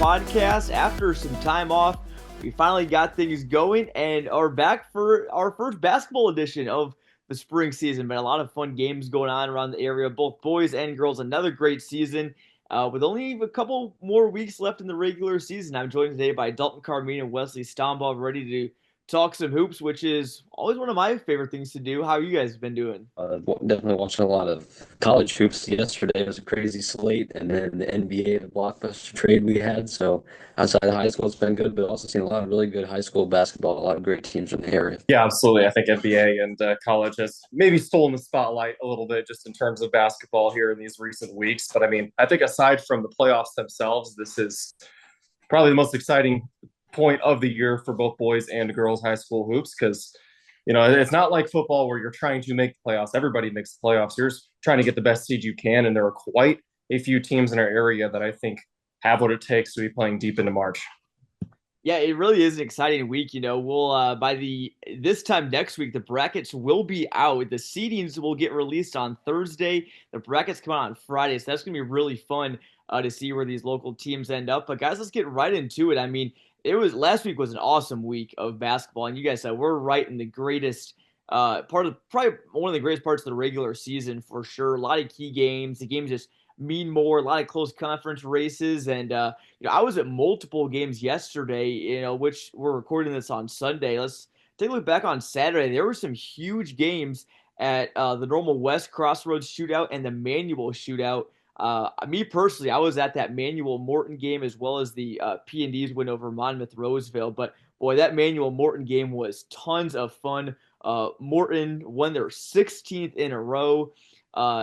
podcast. After some time off, we finally got things going and are back for our first basketball edition of the spring season. Been a lot of fun games going on around the area, both boys and girls. Another great season with only a couple more weeks left in the regular season. I'm joined today by Dalton, Carmien, and Wesley Stambaugh, ready to talk some hoops, which is always one of my favorite things to do. How you guys been doing? Definitely watching a lot of college hoops yesterday. It was a crazy slate, and then the NBA, the blockbuster trade we had. So outside of high school, it's been good, but also seen a lot of really good high school basketball, a lot of great teams from the area. Yeah, absolutely. I think NBA and college has maybe stolen the spotlight a little bit just in terms of basketball here in these recent weeks. But I mean, I think aside from the playoffs themselves, this is probably the most exciting point of the year for both boys and girls high school hoops because it's not like football where you're trying to make the playoffs. Everybody makes the playoffs. You're just trying to get the best seed you can, and there are quite a few teams in our area that I think have what it takes to be playing deep into March. Yeah, it really is an exciting week. We'll this time next week, the brackets will be out. The seedings will get released on Thursday. The brackets come out on Friday, so that's gonna be really fun to see where these local teams end up. But guys, let's get right into it. I mean, last week was an awesome week of basketball, and you guys said we're right in the greatest probably one of the greatest parts of the regular season for sure. A lot of key games. The games just mean more. A lot of close conference races, and I was at multiple games yesterday. Which we're recording this on Sunday. Let's take a look back on Saturday. There were some huge games at the Normal West Crossroads Shootout and the Manual Shootout. Me personally, I was at that Manual Morton game as well as the P&D's win over Monmouth Roseville. But boy, that Manual Morton game was tons of fun. Morton won their 16th in a row.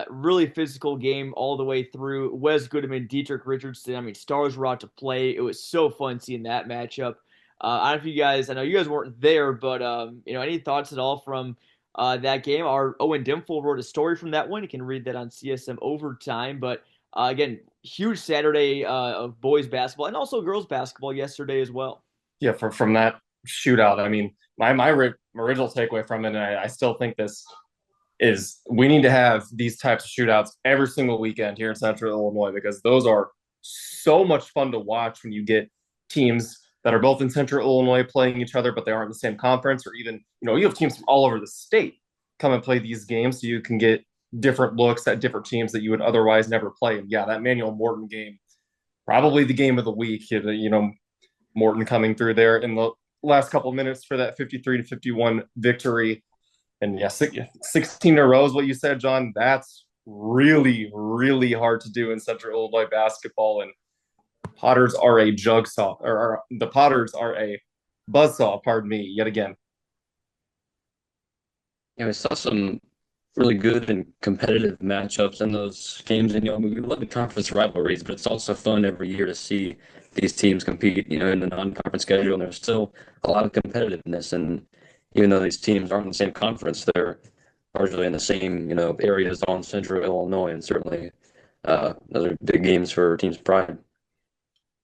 Really physical game all the way through. Wes Goodman, Dietrich Richardson. I mean, stars were out to play. It was so fun seeing that matchup. I don't know if you guys, I know you guys weren't there, but any thoughts at all from that game? Our Owen Dimful wrote a story from that one. You can read that on CSM Overtime. But again, huge Saturday of boys basketball and also girls basketball yesterday as well. Yeah, from that shootout, I mean, my original takeaway from it, and I still think this is we need to have these types of shootouts every single weekend here in Central Illinois because those are so much fun to watch when you get teams that are both in Central Illinois playing each other, but they aren't in the same conference, or even, you have teams from all over the state come and play these games so you can get different looks at different teams that you would otherwise never play. And yeah, that Manuel Morton game, probably the game of the week, Morton coming through there in the last couple of minutes for that 53-51 victory. And yeah, 16 in a row is what you said, John. That's really, really hard to do in Central Illinois basketball. And Potters are a the Potters are a buzzsaw, pardon me, yet again. Yeah, we saw some really good and competitive matchups in those games. And, we love the conference rivalries, but it's also fun every year to see these teams compete, in the non-conference schedule. And there's still a lot of competitiveness. And even though these teams aren't in the same conference, they're largely in the same, areas all in Central Illinois. And certainly those are big games for teams' pride.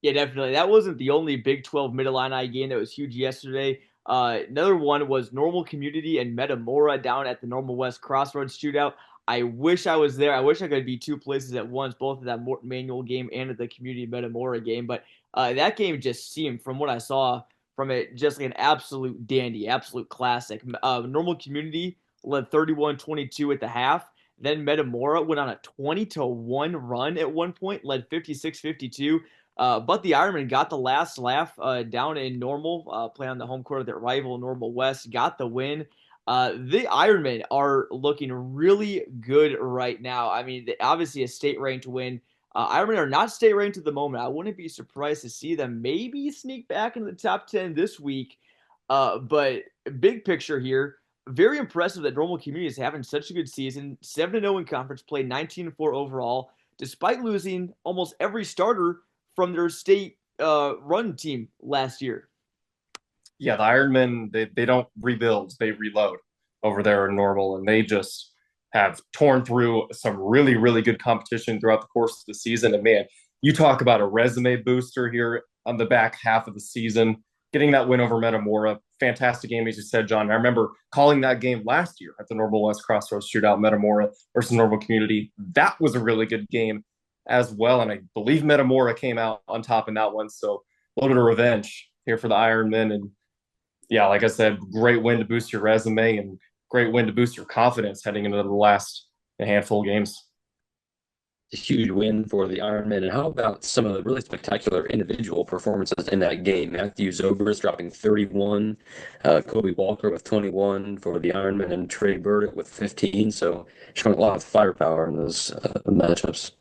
Yeah, definitely. That wasn't the only Big 12 Mid-Illini game that was huge yesterday. Another one was Normal Community and Metamora down at the Normal West Crossroads Shootout. I wish I was there. I wish I could be two places at once, both at that Morton Manual game and at the Community Metamora game. But that game just seemed, from what I saw from it, just like an absolute dandy, absolute classic. Normal Community led 31-22 at the half. Then Metamora went on a 20-1 run at one point, led 56-52. But the Ironmen got the last laugh down in Normal, playing on the home court of their rival Normal West, got the win. The Ironmen are looking really good right now. I mean, obviously a state-ranked win. Ironmen are not state-ranked at the moment. I wouldn't be surprised to see them maybe sneak back into the top 10 this week. But big picture here, very impressive that Normal Community is having such a good season. 7-0 in conference play, 19-4 overall, despite losing almost every starter from their state run team last year. Yeah, the Ironmen, they don't rebuild, they reload over there in Normal, and they just have torn through some really, really good competition throughout the course of the season. And man, you talk about a resume booster here on the back half of the season, getting that win over Metamora. Fantastic game, as you said, John. I remember calling that game last year at the Normal West Crossroads Shootout, Metamora versus Normal Community. That was a really good game. as well. And I believe Metamora came out on top in that one. So a little bit of revenge here for the Ironmen. And yeah, like I said, great win to boost your resume and great win to boost your confidence heading into the last handful of games. A huge win for the Ironman. And how about some of the really spectacular individual performances in that game? Matthew Zobrist dropping 31, Kobe Walker with 21 for the Ironman, and Trey Burdick with 15. So showing a lot of firepower in those matchups.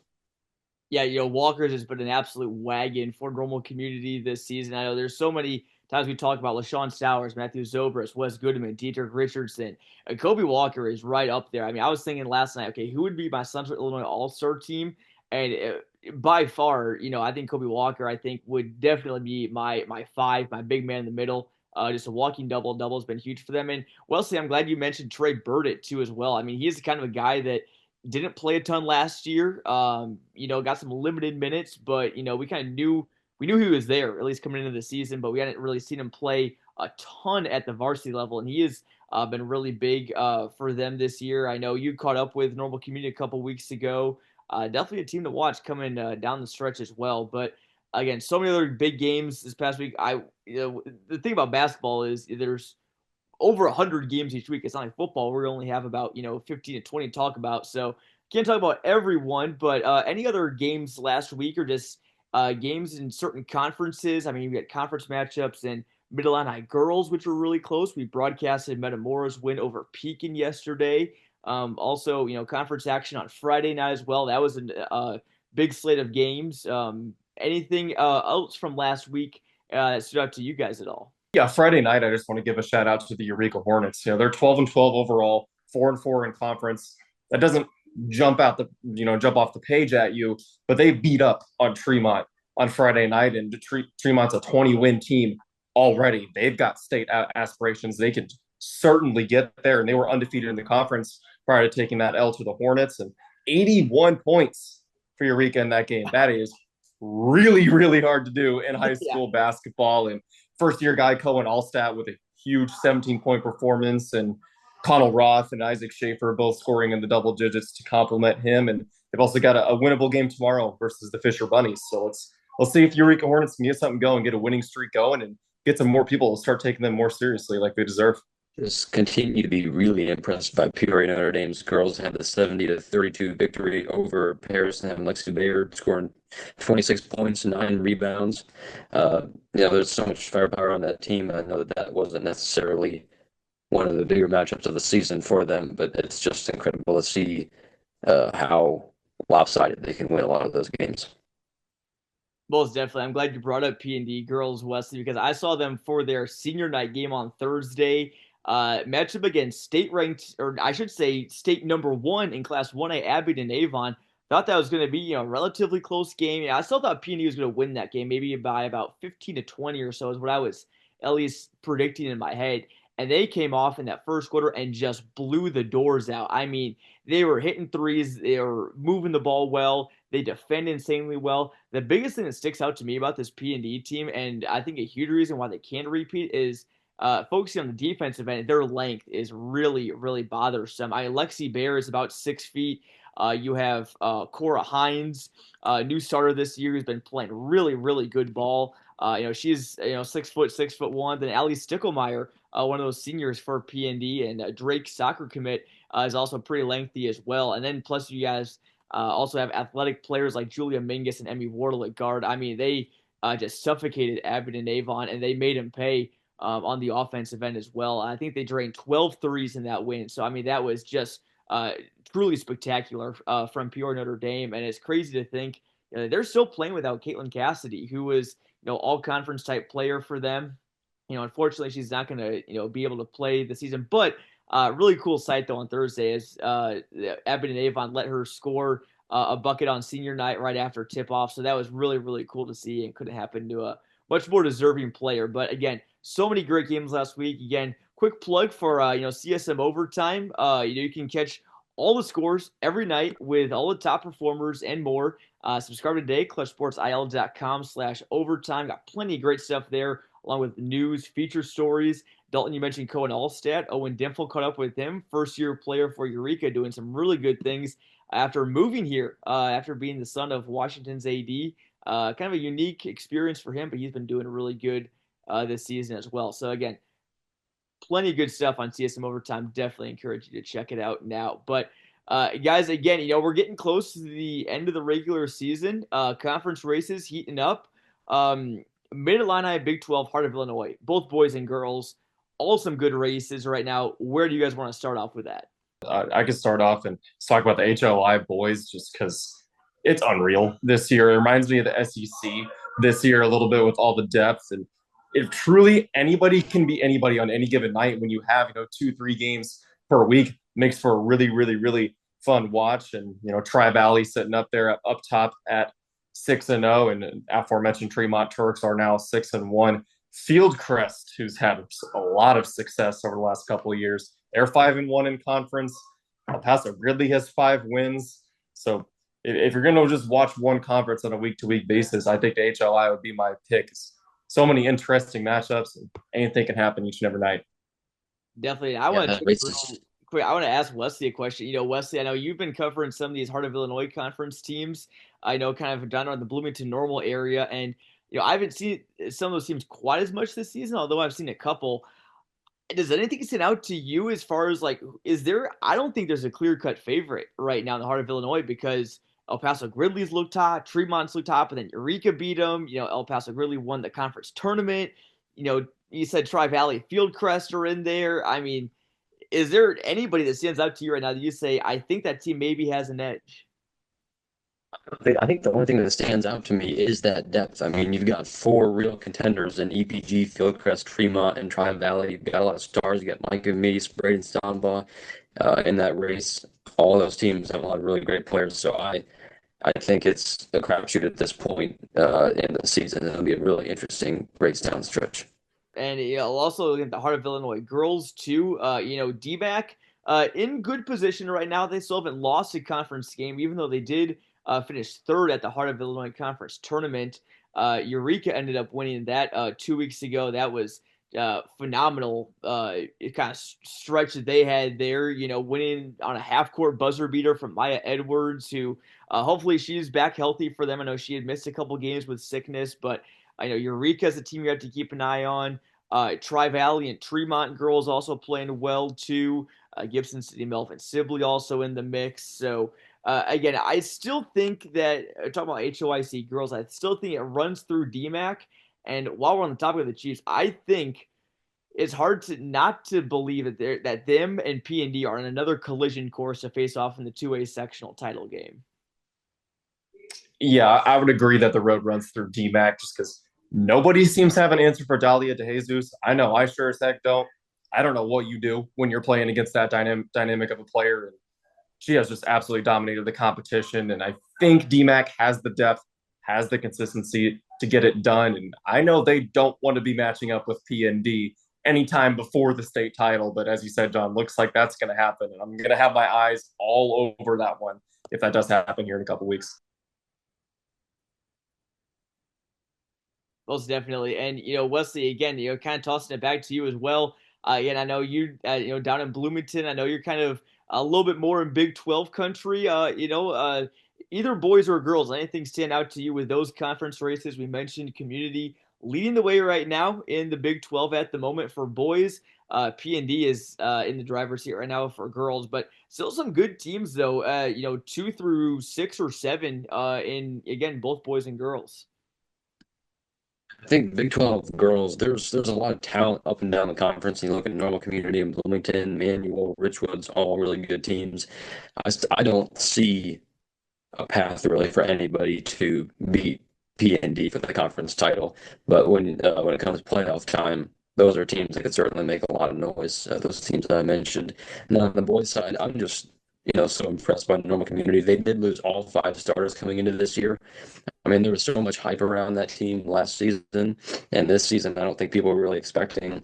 Yeah, Walker's has been an absolute wagon for Normal Community this season. I know there's so many times we talk about LaShawn Stowers, Matthew Zobrist, Wes Goodman, Dietrich Richardson. Kobe Walker is right up there. I mean, I was thinking last night, okay, who would be my Central Illinois All-Star team? And by far, I think Kobe Walker, I think, would definitely be my five, my big man in the middle. Just a walking double has been huge for them. And Wesley, I'm glad you mentioned Trey Burdick too as well. I mean, he's the kind of a guy that didn't play a ton last year. Got some limited minutes, but we kind of knew he was there at least coming into the season, but we hadn't really seen him play a ton at the varsity level, and he has been really big for them this year. I know you caught up with Normal Community a couple weeks ago. Definitely a team to watch coming down the stretch as well. But again, so many other big games this past week. The thing about basketball is there's over 100 games each week. It's not like football. We only have about 15 to 20 to talk about. So can't talk about everyone, but any other games last week or just games in certain conferences? I mean, we had conference matchups in Mid Illini girls, which were really close. We broadcasted Metamora's win over Pekin yesterday. Also, conference action on Friday night as well. That was a big slate of games. Anything else from last week that stood out to you guys at all? Yeah, Friday night, I just want to give a shout out to the Eureka Hornets. They're 12-12 overall, 4-4 in conference. That doesn't jump off the page at you, but they beat up on Tremont on Friday night, and Tremont's a 20-win team already. They've got state aspirations. They could certainly get there, and they were undefeated in the conference prior to taking that L to the Hornets, and 81 points for Eureka in that game. That is really, really hard to do in high school basketball, and first-year guy Cohen Allstat with a huge 17-point performance, and Connell Roth and Isaac Schaefer both scoring in the double digits to complement him. And they've also got a winnable game tomorrow versus the Fisher Bunnies. So let's see if Eureka Hornets can get something going, get a winning streak going, and get some more people to start taking them more seriously like they deserve. Just continue to be really impressed by Peoria Notre Dame's girls. Had the 70-32 victory over Paris and Lexi Bayard, scoring 26 points and 9 rebounds. There's so much firepower on that team. I know that wasn't necessarily one of the bigger matchups of the season for them, but it's just incredible to see how lopsided they can win a lot of those games. Most definitely. I'm glad you brought up P&D girls, Wesley, because I saw them for their senior night game on Thursday. Matchup against state ranked, or I should say state number 1 in Class 1A, Abington Avon. Thought that was going to be a relatively close game. Yeah, I still thought P&D was going to win that game, maybe by about 15 to 20 or so is what I was at least predicting in my head. And they came off in that first quarter and just blew the doors out. I mean, they were hitting threes. They were moving the ball well. They defend insanely well. The biggest thing that sticks out to me about this P&D team, and I think a huge reason why they can repeat, is focusing on the defensive end. Their length is really, really bothersome. Lexi Bear is about 6 feet. You have Cora Hines, new starter this year, who's been playing really, really good ball. She's 6 foot, 6'1". Then Allie Stickelmeyer, one of those seniors for PND, and Drake soccer commit is also pretty lengthy as well. And then plus you guys also have athletic players like Julia Mingus and Emmy Wardle at guard. I mean, they just suffocated Abington Avon, and they made him pay on the offensive end as well. I think they drained 12 threes in that win. So, I mean, that was just truly spectacular from Peoria Notre Dame. And it's crazy to think they're still playing without Caitlin Cassidy, who was all conference type player for them. Unfortunately, she's not going to be able to play the season. But really cool sight though on Thursday is Abington Avon let her score a bucket on senior night right after tip off. So that was really, really cool to see, and couldn't happen to a much more deserving player. But again, so many great games last week. Again, quick plug for CSM Overtime. You can catch all the scores every night with all the top performers and more. Subscribe today, clutchsportsil.com/overtime. Got plenty of great stuff there. along with news, feature stories. Dalton, you mentioned Cohen Allstat. Owen Dimple caught up with him, first-year player for Eureka, doing some really good things after moving here, after being the son of Washington's AD. Kind of a unique experience for him, but he's been doing really good this season as well. So again, plenty of good stuff on CSM Overtime. Definitely encourage you to check it out now. But guys, again, we're getting close to the end of the regular season. Conference races heating up. Mid-Illini, Big 12, Heart of Illinois, both boys and girls, all some good races right now. Where do you guys want to start off with that? I could start off and talk about the HLI boys just because it's unreal this year. It reminds me of the SEC this year a little bit with all the depth. And if truly anybody can be anybody on any given night when you have, 2-3 games per week, makes for a really, really, really fun watch. And, Tri-Valley sitting up there up top at 6-0, and aforementioned Tremont Turks are now 6-1. Fieldcrest, who's had a lot of success over the last couple of years, they're 5-1 in conference. El Paso Gridley has 5 wins. So if you're going to just watch one conference on a week-to-week basis, I think the HLI would be my pick. So many interesting matchups, and anything can happen each and every night. Definitely. I want to ask Wesley a question. Wesley, I know you've been covering some of these Heart of Illinois conference teams. I know kind of down around the Bloomington Normal area, and I haven't seen some of those teams quite as much this season, although I've seen a couple. Does anything stand out to you as far as is there? I don't think there's a clear-cut favorite right now in the Heart of Illinois because El Paso Gridley's looked top, Tremont's looked top, and then Eureka beat them. El Paso Gridley won the conference tournament. You said Tri-Valley Fieldcrest are in there. I mean, is there anybody that stands out to you right now that you say, I think that team maybe has an edge? I think the only thing that stands out to me is that depth. I mean, you've got 4 real contenders in EPG, Fieldcrest, Tremont, and Tri-Valley. You've got a lot of stars. You got Micah Meese, Braden Stambaugh in that race. All those teams have a lot of really great players. So I think it's a crapshoot at this point in the season. It'll be a really interesting race down the stretch. And also look at the Heart of Illinois girls too. DMAC in good position right now. They still haven't lost a conference game, even though they did finish 3rd at the Heart of Illinois Conference Tournament. Eureka ended up winning that 2 weeks ago. That was phenomenal. It kind of stretch that they had there, winning on a half-court buzzer beater from Maya Edwards, who hopefully she's back healthy for them. I know she had missed a couple games with sickness, but I know Eureka is a team you have to keep an eye on. Tri-Valley and Tremont girls also playing well too. Gibson City, Melvin Sibley also in the mix. So again, I still think that talking about HOIC girls, I still think it runs through DMAC. And while we're on the topic of the Chiefs, I think it's hard to not to believe that them and P&D are in another collision course to face off in the 2A sectional title game. Yeah, I would agree that the road runs through DMAC just because nobody seems to have an answer for Dahlia DeJesus. I know I sure as heck don't. I don't know what you do when you're playing against that dynamic of a player. And she has just absolutely dominated the competition. And I think DMAC has the depth, has the consistency to get it done. And I know they don't want to be matching up with PND anytime before the state title. But as you said, John, looks like that's going to happen. And I'm going to have my eyes all over that one if that does happen here in a couple weeks. Most definitely. And, Wesley, again, kind of tossing it back to you as well. Again, I know you, down in Bloomington, I know you're kind of a little bit more in Big 12 country. Either boys or girls, anything stand out to you with those conference races? We mentioned Community leading the way right now in the Big 12 at the moment for boys. P&D is in the driver's seat right now for girls, but still some good teams, though, 2 through 6 or 7 in, again, both boys and girls. I think Big 12 girls, there's a lot of talent up and down the conference. You look at Normal Community in Bloomington, Manual, Richwood's, all really good teams. I don't see a path really for anybody to beat PND for the conference title. But when it comes to playoff time, those are teams that could certainly make a lot of noise. Those teams that I mentioned. Now on the boys' side, I'm just so impressed by the Normal Community. They did lose all 5 starters coming into this year. I mean, there was so much hype around that team last season, and this season I don't think people were really expecting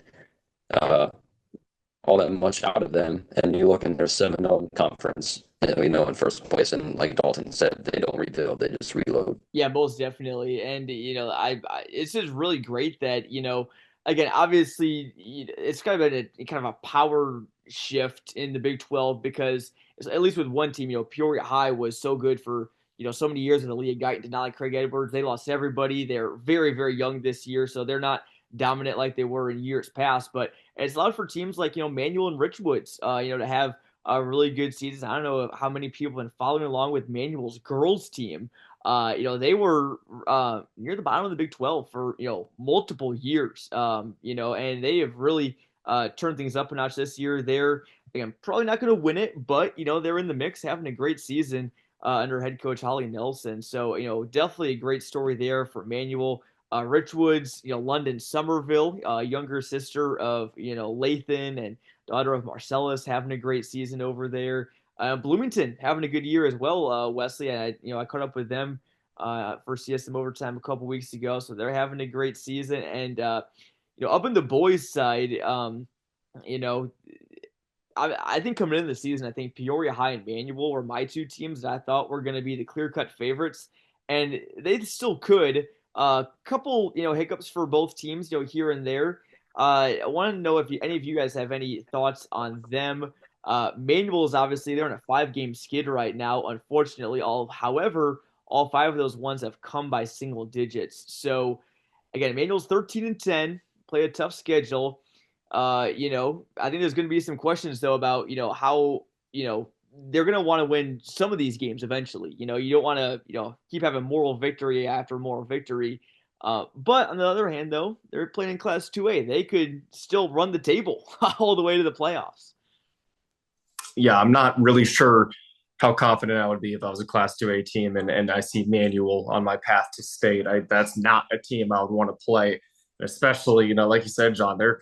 all that much out of them. And you look in their 7-0 conference, in first place, and like Dalton said, they don't rebuild, they just reload. Yeah, most definitely. And, it's just really great that, again, obviously, it's kind of been a kind of a power shift in the Big 12 because at least with one team, Peoria High was so good for so many years in the league. Guyton, Denali, Craig Edwards, they lost everybody. They're very very young this year, so they're not dominant like they were in years past. But it's allowed for teams like Manual and Richwoods, to have a really good season. I don't know how many people have been following along with Manual's girls team. They were near the bottom of the Big 12 for multiple years. And they have really turned things up a notch this year. They're again probably not going to win it, but they're in the mix, having a great season under head coach Holly Nelson. So definitely a great story there for Manual. Rich Woods, London Somerville, younger sister of Lathan and daughter of Marcellus, having a great season over there. Bloomington having a good year as well. Wesley, I caught up with them for CSM overtime a couple weeks ago, so they're having a great season. And up in the boys' side, I think coming into the season, I think Peoria High and Manual were my two teams that I thought were going to be the clear-cut favorites, and they still could. Couple hiccups for both teams, here and there. I want to know if any of you guys have any thoughts on them. Manual is obviously they're in a 5-game skid right now. Unfortunately, however, all 5 of those ones have come by single digits. So again, Manual's 13-10, play a tough schedule. I think there's going to be some questions though about how they're going to want to win some of these games eventually. You don't want to keep having moral victory after moral victory. But on the other hand, though, they're playing in Class 2A. They could still run the table all the way to the playoffs. Yeah, I'm not really sure how confident I would be if I was a Class 2A team and I see Manual on my path to state. That's not a team I would want to play, especially, like you said, John, they're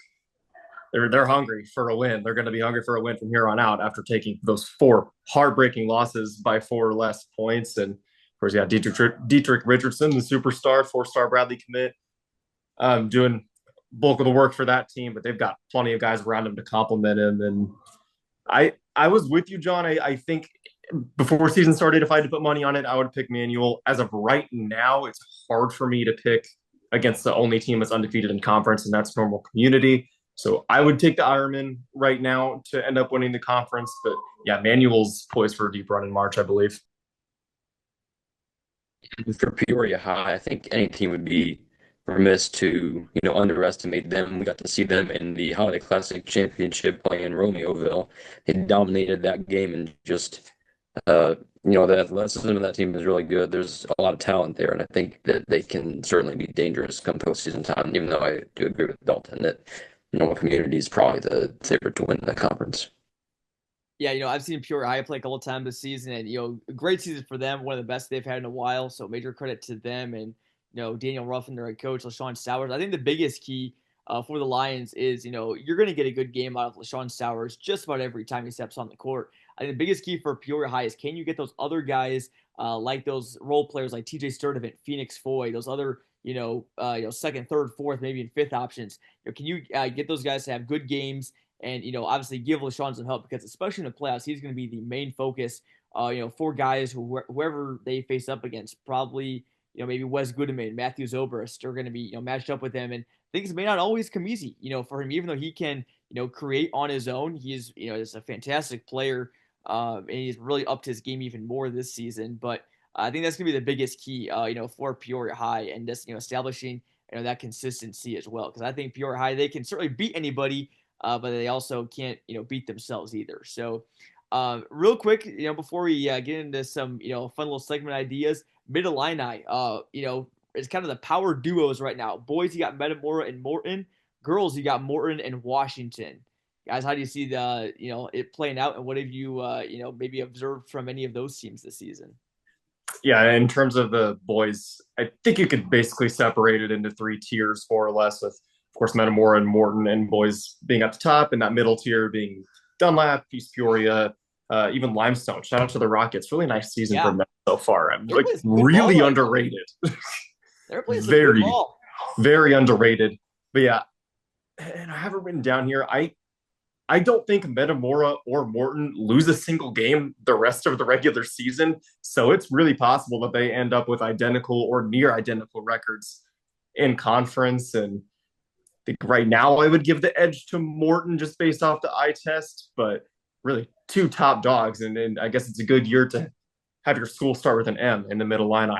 hungry for a win. They're going to be hungry for a win from here on out after taking those 4 heartbreaking losses by 4 or less points. And of course, you got Dietrich Richardson, the superstar, 4-star Bradley commit, doing bulk of the work for that team. But they've got plenty of guys around him to complement him. And I was with you, John. I think before season started, if I had to put money on it, I would pick Manual. As of right now, it's hard for me to pick against the only team that's undefeated in conference, and that's Normal Community. So I would take the Ironman right now to end up winning the conference. But yeah, Manual's poised for a deep run in March, I believe. For Peoria High, I think any team would be remiss to, underestimate them. We got to see them in the Holiday Classic Championship playing Romeoville. They dominated that game and just, the athleticism of that team is really good. There's a lot of talent there, and I think that they can certainly be dangerous come postseason time, even though I do agree with Dalton that Normal Community is probably the favorite to win the conference. Yeah, I've seen Peoria High play a couple of times this season, and a great season for them, one of the best they've had in a while. So major credit to them, and Daniel Ruffin, their head coach, LaShawn Sowers. I think the biggest key for the Lions is you're going to get a good game out of LaShawn Sowers just about every time he steps on the court. I think the biggest key for Peoria High is can you get those other guys like those role players like TJ Sturdivant, Phoenix Foy, those other second, third, fourth, maybe in fifth options. Can you get those guys to have good games? And, obviously give LaShawn some help because especially in the playoffs, he's going to be the main focus, for guys whoever they face up against. Probably, maybe Wes Goodman, Matthew Zobrist are going to be, matched up with them. And things may not always come easy, for him, even though he can, create on his own. He's, just a fantastic player. And he's really upped his game even more this season. But I think that's going to be the biggest key, for Peoria High and just, establishing, that consistency as well. Because I think Peoria High, they can certainly beat anybody, but they also can't, beat themselves either. So, real quick, before we get into some, fun little segment ideas, Mid-Illini, it's kind of the power duos right now. Boys, you got Metamora and Morton. Girls, you got Morton and Washington. Guys, how do you see the, it playing out, and what have you, maybe observed from any of those teams this season? Yeah, in terms of the boys, I think you could basically separate it into 3 tiers, more or less, with of course, Metamora and Morton and boys being at the top, and that middle tier being Dunlap, East Peoria, even Limestone. Shout out to the Rockets. Really nice season from them so far. I'm really underrated. They're playing some good ball. Very underrated. But yeah, and I have it written down here. I don't think Metamora or Morton lose a single game the rest of the regular season. So it's really possible that they end up with identical or near identical records in conference. And think right now I would give the edge to Morton just based off the eye test, but really two top dogs. And I guess it's a good year to have your school start with an M in the middle line.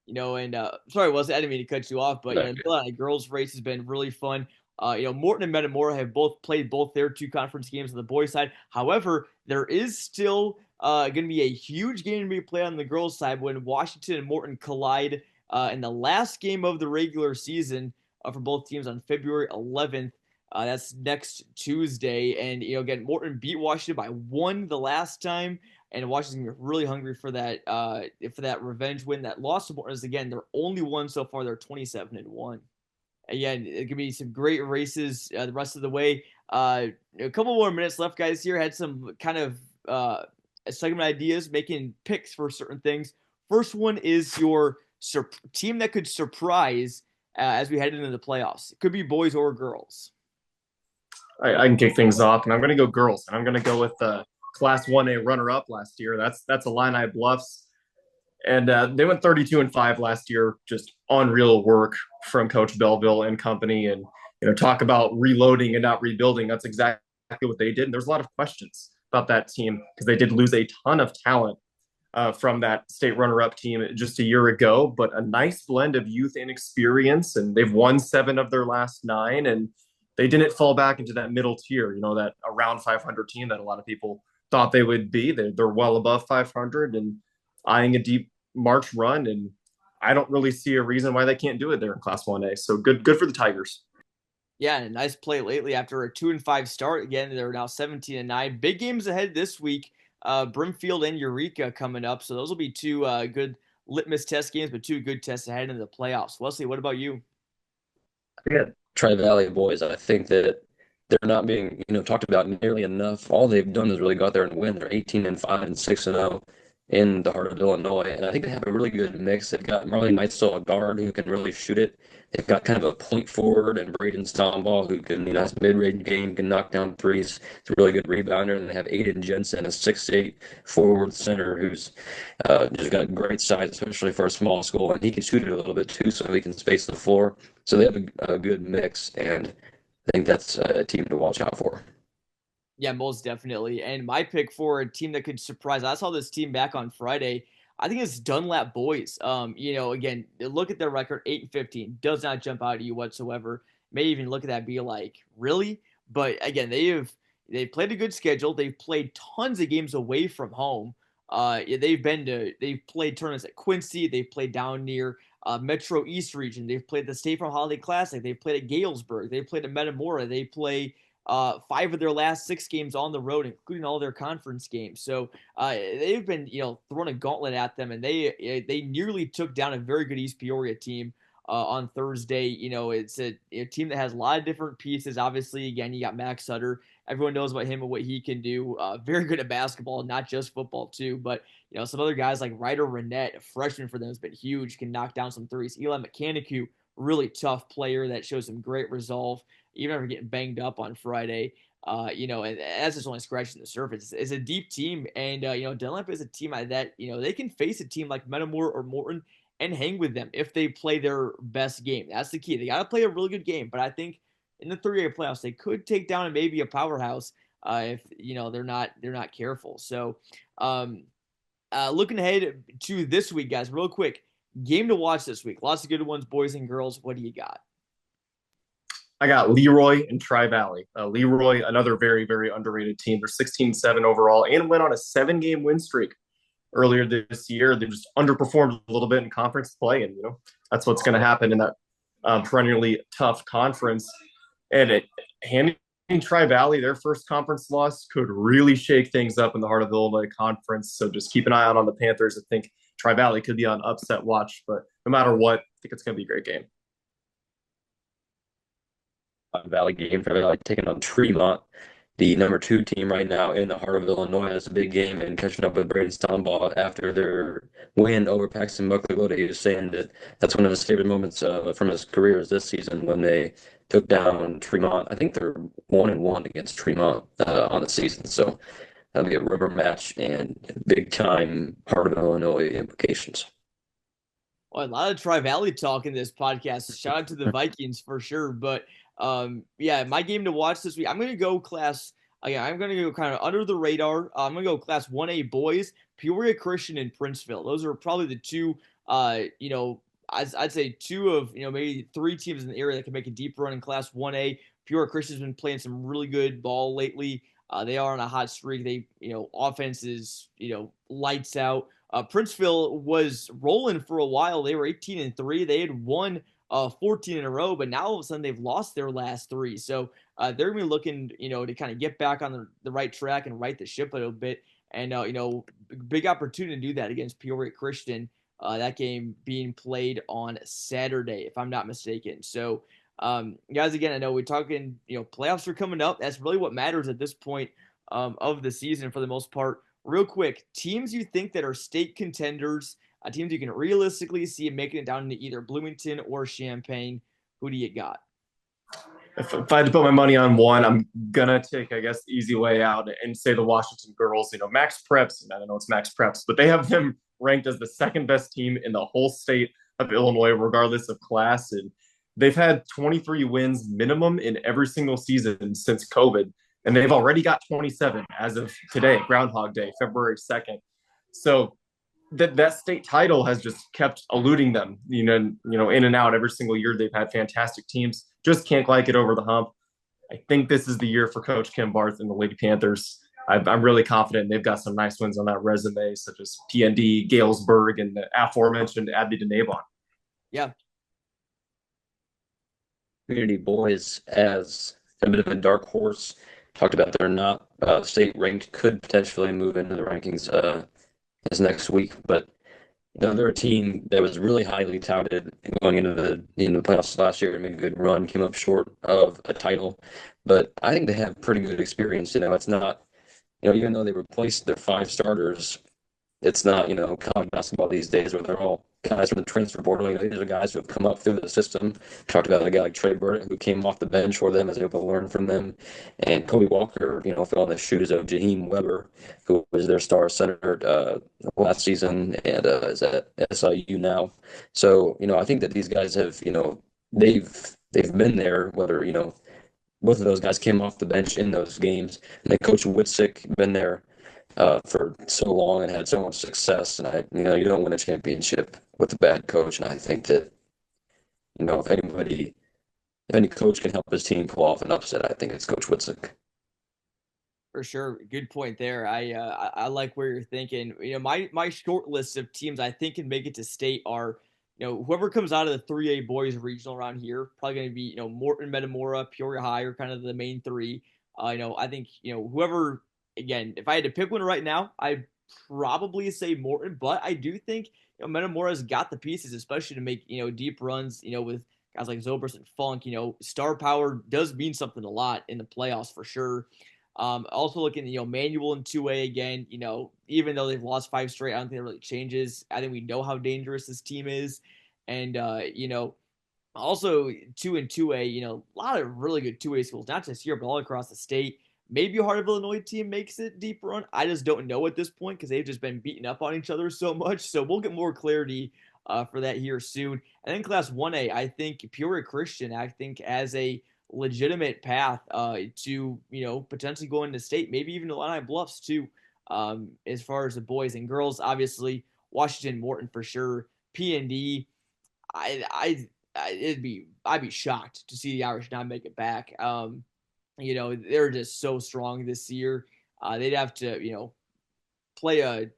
And sorry, Wesley, I didn't mean to cut you off, but Okay. the girls' race has been really fun. Morton and Metamora have both played both their two conference games on the boys' side. However, there is still going to be a huge game to be played on the girls' side when Washington and Morton collide in the last game of the regular season for both teams on February 11th. That's next Tuesday, and again, Morton beat Washington by 1 the last time, and Washington's gonna be really hungry for that revenge win. That loss to Morton is again their only one so far. They're 27-1. Again, it could be some great races the rest of the way. A couple more minutes left, guys. Here had some kind of segment ideas, making picks for certain things. First one is your team that could surprise as we head into the playoffs. It could be boys or girls. I can kick things off, and I'm going to go girls, and I'm going to go with Class 1A runner-up last year. That's Illini Bluffs, and they went 32-5 last year. Just unreal work from Coach Belleville and company, and talk about reloading and not rebuilding. That's exactly what they did. And there's a lot of questions about that team because they did lose a ton of talent from that state runner-up team just a year ago, but a nice blend of youth and experience, and they've won 7 of their last 9, and they didn't fall back into that middle tier, that around 500 team that a lot of people thought they would be. They're well above 500 and eyeing a deep March run, and I don't really see a reason why they can't do it there in Class 1A. So good for the Tigers. Yeah, and a nice play lately after a 2-5 start. Again, they're now 17-9. Big games ahead this week. Brimfield and Eureka coming up. So those will be two good litmus test games, but two good tests ahead into the playoffs. Wesley, what about you? Yeah, Tri-Valley boys, I think that they're not being, talked about nearly enough. All they've done is really go out there and win. They're 18-5 and 6-0 in the heart of Illinois, and I think they have a really good mix. They've got Marley Neitzel, a guard who can really shoot it. They've got kind of a point forward, and Braden Stambaugh, who can, has mid-range game, can knock down threes. It's a really good rebounder. And they have Aiden Jensen, a 6'8" forward center who's just got great size, especially for a small school, and he can shoot it a little bit too, so he can space the floor. So they have a good mix, and I think that's a team to watch out for. Yeah, most definitely. And my pick for a team that could surprise, I saw this team back on Friday. I think it's Dunlap boys. Again, look at their record, 8-15, does not jump out at you whatsoever. May even look at that and be like, really? But again, they've played a good schedule. They've played tons of games away from home. They've played tournaments at Quincy. They've played down near Metro East region. They've played the State Farm Holiday Classic. They've played at Galesburg. They've played at Metamora. They play 5 of their last 6 games on the road, including all their conference games. So they've been, throwing a gauntlet at them, and they nearly took down a very good East Peoria team on Thursday. It's a team that has a lot of different pieces. Obviously, again, you got Max Sutter. Everyone knows about him and what he can do. Very good at basketball, not just football too. But some other guys like Ryder Renette, a freshman for them, has been huge. Can knock down some threes. Eli Mechanicu, really tough player that shows some great resolve, even after getting banged up on Friday. And that's just only scratching the surface. It's a deep team, and Dunlap is a team that they can face a team like Metamora or Morton and hang with them if they play their best game. That's the key. They got to play a really good game, but I think in the 3A playoffs they could take down maybe a powerhouse if they're not careful. So looking ahead to this week, guys, real quick, game to watch this week. Lots of good ones, boys and girls. What do you got? I got Leroy and Tri-Valley. Leroy, another very, very underrated team. They're 16-7 overall and went on a 7-game win streak earlier this year. They just underperformed a little bit in conference play, and that's what's going to happen in that perennially tough conference. And handing Tri-Valley their first conference loss could really shake things up in the heart of the Illinois Conference. So just keep an eye out on the Panthers. I think Tri-Valley could be on upset watch, but no matter what, I think it's going to be a great game. Valley game for Valley taking on Tremont, the number 2 team right now in the heart of Illinois. That's a big game, and catching up with Braden Stambaugh after their win over Paxton Buckley. He was saying that that's one of his favorite moments from his career is this season when they took down Tremont. I think they're 1-1 against Tremont on the season, so that'll be a rubber match and big time heart of Illinois implications. Well, a lot of Tri-Valley talk in this podcast. Shout out to the Vikings for sure. But Yeah, my game to watch this week. I'm gonna go class. Again, I'm gonna go kind of under the radar. I'm gonna go class 1A boys, Peoria Christian and Princeville. Those are probably the two. I'd say two of maybe three teams in the area that can make a deep run in class 1A. Peoria Christian's been playing some really good ball lately. They are on a hot streak. They offense is lights out. Princeville was rolling for a while. They were 18-3. They had won 14 in a row, but now all of a sudden they've lost their last three. So they're going to be looking, to kind of get back on the right track and right the ship a little bit. And, big opportunity to do that against Peoria Christian. That game being played on Saturday, if I'm not mistaken. So, guys, again, I know we're talking, playoffs are coming up. That's really what matters at this point of the season for the most part. Real quick, teams you think that are state contenders, teams you can realistically see making it down into either Bloomington or Champaign. Who do you got? If I had to put my money on one, I'm gonna take, I guess, the easy way out and say the Washington girls. Max Preps, and I don't know it's Max Preps, but they have them ranked as the second best team in the whole state of Illinois, regardless of class. And they've had 23 wins minimum in every single season since COVID. And they've already got 27 as of today, Groundhog Day, February 2nd. So that state title has just kept eluding them, in and out every single year. They've had fantastic teams, just can't quite get over the hump. I think this is the year for Coach Kim Barth and the Lady Panthers. I'm really confident they've got some nice wins on that resume, such as PND, Galesburg, and the aforementioned Abby DeNabon. Yeah. Community boys as a bit of a dark horse. Talked about they're not state ranked, could potentially move into the rankings this next week, but they're a team that was really highly touted going into the playoffs last year and made a good run, came up short of a title, but I think they have pretty good experience. It's not, even though they replaced their 5 starters, it's not, college basketball these days where they're all guys from the transfer portal. These are guys who have come up through the system. Talked about a guy like Trey Burdick who came off the bench for them, is able to learn from them. And Kobe Walker, fell in the shoes of Jaheim Weber, who was their star center last season and is at SIU now. So, I think that these guys have, they've been there, whether, both of those guys came off the bench in those games. And then Coach Whitsick been there for so long and had so much success. And you don't win a championship with a bad coach. And I think that, if any coach can help his team pull off an upset, I think it's Coach Whitsick. For sure, good point there. I like where you're thinking. My short list of teams I think can make it to state are, whoever comes out of the 3A boys regional around here, probably going to be, Morton, Metamora, Peoria High are kind of the main three. I think, whoever. Again, if I had to pick one right now, I'd probably say Morton, but I do think Metamora's got the pieces, especially to make deep runs. With guys like Zobrist and Funk. Star power does mean something a lot in the playoffs for sure. Also looking Manual in 2A again. Even though they've lost 5 straight, I don't think it really changes. I think we know how dangerous this team is, and also 2 and 2A. A lot of really good 2A schools, not just here but all across the state. Maybe a Heart of Illinois team makes it deep run. I just don't know at this point because they've just been beating up on each other so much. So we'll get more clarity for that here soon. And then Class 1A, I think Peoria Christian, as a legitimate path to, potentially go into state, maybe even to Illini Bluffs too, as far as the boys and girls. Obviously, Washington, Morton for sure. P&D, I'd be shocked to see the Irish not make it back. They're just so strong this year. They'd have to, play a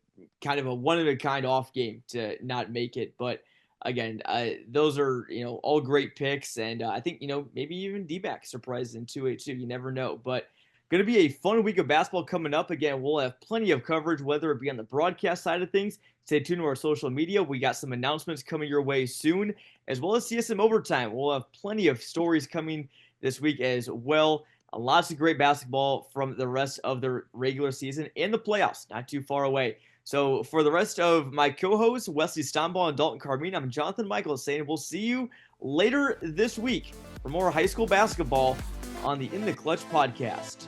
kind of a one-of-a-kind off game to not make it. But again, those are, all great picks. And I think, maybe even D-back surprises in 2A too. You never know. But going to be a fun week of basketball coming up. Again, we'll have plenty of coverage, whether it be on the broadcast side of things. Stay tuned to our social media. We got some announcements coming your way soon, as well as CSM Overtime. We'll have plenty of stories coming this week as well. Lots of great basketball from the rest of the regular season and the playoffs, not too far away. So for the rest of my co-hosts, Wesley Stambaugh and Dalton Carmien, I'm Jonathan Michael saying we'll see you later this week for more high school basketball on the In the Clutch podcast.